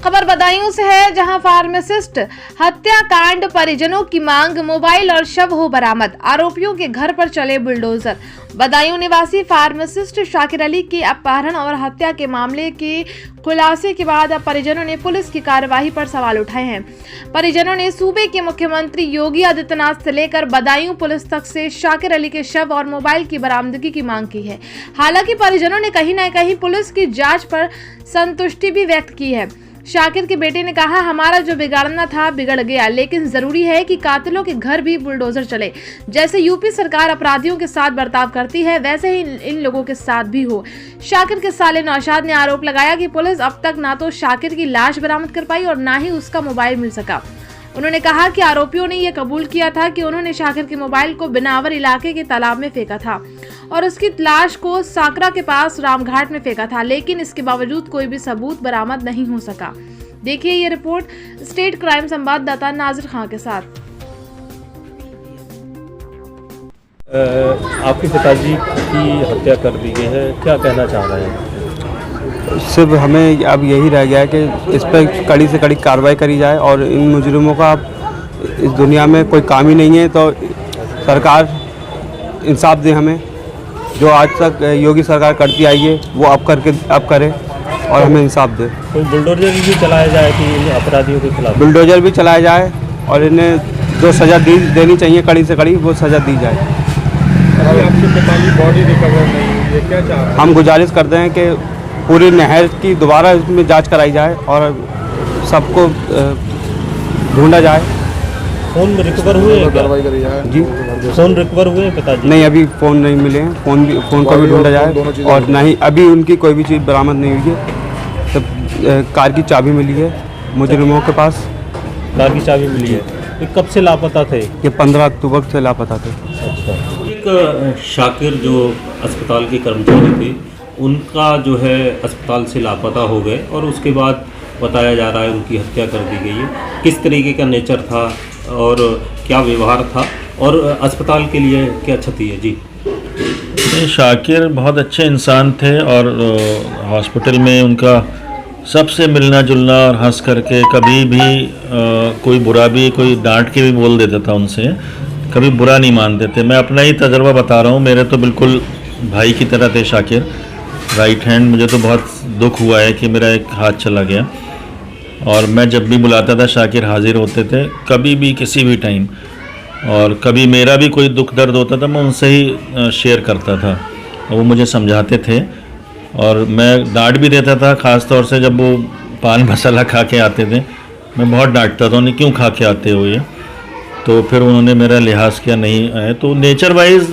खबर बदायूं से है, जहां फार्मासिस्ट हत्याकांड, परिजनों की मांग, मोबाइल और शव हो बरामद, आरोपियों के घर पर चले बुलडोजर। बदायूं निवासी फार्मासिस्ट शाकिर अली के अपहरण और हत्या के मामले के खुलासे के बाद अब परिजनों ने पुलिस की कार्यवाही पर सवाल उठाए हैं। परिजनों ने सूबे के मुख्यमंत्री योगी आदित्यनाथ से लेकर बदायूं पुलिस तक से शाकिर अली के शव और मोबाइल की बरामदगी की मांग की है। हालांकि परिजनों ने कहीं न कहीं पुलिस की जांच पर संतुष्टि भी व्यक्त की है। शाकिर के बेटे ने कहा, हमारा जो बिगाड़ना था बिगड़ गया, लेकिन जरूरी है कि कातिलों के घर भी बुलडोजर चले। जैसे यूपी सरकार अपराधियों के साथ बर्ताव करती है, वैसे ही इन लोगों के साथ भी हो। शाकिर के साले नौशाद ने आरोप लगाया कि पुलिस अब तक ना तो शाकिर की लाश बरामद कर पाई और ना ही उसका मोबाइल मिल सका। उन्होंने कहा कि आरोपियों ने यह कबूल किया था कि उन्होंने शाकिर के मोबाइल को बिनावर इलाके के तालाब में फेंका था और उसकी लाश को साकरा के पास रामघाट में फेंका था, लेकिन इसके बावजूद कोई भी सबूत बरामद नहीं हो सका। देखिए ये रिपोर्ट स्टेट क्राइम संवाददाता नाजिर खान के साथ। आपके पिताजी की हत्या कर दी गई है, क्या कहना चाह रहे हैं? सिर्फ हमें अब यही रह गया है कि इस पर कड़ी से कड़ी कार्रवाई करी जाए और इन मुजरिमों का इस दुनिया में कोई काम ही नहीं है, तो सरकार इंसाफ दे हमें। जो आज तक योगी सरकार करती आई है वो अब करे और हमें इंसाफ दे। कोई बुलडोजर भी चलाया जाए कि इन अपराधियों के खिलाफ? बुलडोजर भी चलाया जाए और इन्हें जो सज़ा देनी चाहिए कड़ी से कड़ी वो सज़ा दी जाए। आपके पिताजी बॉडी रिकवर नहीं हुई है, क्या चाह रहे हैं? हम गुजारिश करते हैं कि पूरी नहर की दोबारा इसमें जांच कराई जाए और सबको ढूंढा जाए। फोन रिकवर हुए हैं? कार्रवाई करी जाए जी, फोन रिकवर हुए हैं पिताजी? नहीं, अभी फ़ोन नहीं मिले हैं। फ़ोन को भी ढूंढा जाए और ना ही अभी उनकी कोई भी चीज़ बरामद नहीं हुई है। तब कार की चाबी मिली है मुजरिमों के पास। कार की चाबी मिली है। ये कब से लापता थे? ये 15 अक्टूबर से लापता थे। अच्छा। एक शाकिर जो अस्पताल के कर्मचारी थे, उनका जो है अस्पताल से लापता हो गए और उसके बाद बताया जा रहा है उनकी हत्या कर दी गई है। किस तरीके का नेचर था और क्या व्यवहार था और अस्पताल के लिए क्या क्षति है? जी, शाकिर बहुत अच्छे इंसान थे और हॉस्पिटल में उनका सबसे मिलना जुलना और हंस करके, कभी भी कोई बुरा भी, कोई डांट के भी बोल देता था उनसे, कभी बुरा नहीं मानते थे। मैं अपना ही तजर्बा बता रहा हूँ, मेरे तो बिल्कुल भाई की तरह थे शाकिर, राइट हैंड। मुझे तो बहुत दुख हुआ है कि मेरा एक हाथ चला गया और मैं जब भी बुलाता था शाकिर हाजिर होते थे, कभी भी किसी भी टाइम। और कभी मेरा भी कोई दुख दर्द होता था मैं उनसे ही शेयर करता था और वो मुझे समझाते थे और मैं डांट भी देता था, ख़ास तौर से जब वो पान मसाला खा के आते थे। मैं बहुत डांटता था उन्हें, क्यों खा के आते हो ये। तो फिर उन्होंने मेरा लिहाज किया, नहीं आए। तो नेचर वाइज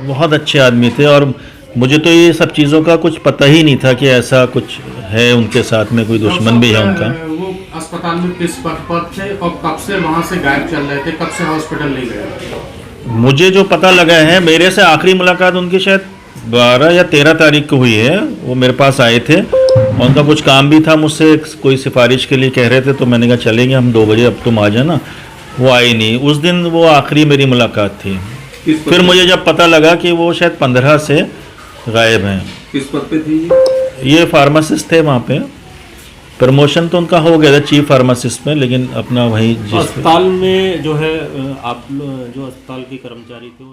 बहुत अच्छे आदमी थे और मुझे तो ये सब चीज़ों का कुछ पता ही नहीं था कि ऐसा कुछ है उनके साथ में, कोई दुश्मन भी है उनका। वो अस्पताल में किस पद पर थे और कब से वहाँ से गायब चल रहे थे, कब से हॉस्पिटल नहीं गए? मुझे जो पता लगा है, मेरे से आखिरी मुलाकात उनकी शायद 12 या 13 तारीख को हुई है। वो मेरे पास आए थे, उनका कुछ काम भी था मुझसे, कोई सिफारिश के लिए कह रहे थे, तो मैंने कहा चलेंगे हम 2 बजे, अब तुम आ जाना। वो आए नहीं। उस दिन वो आखिरी मेरी मुलाकात थी। फिर मुझे जब पता लगा कि वो शायद 15 से गायब हैं। किस पद पे थी? ये फार्मासिस्ट थे वहाँ पे। प्रमोशन तो उनका हो गया था चीफ फार्मासिस्ट में, लेकिन अपना वही अस्पताल में जो है आप जो अस्पताल के कर्मचारी थे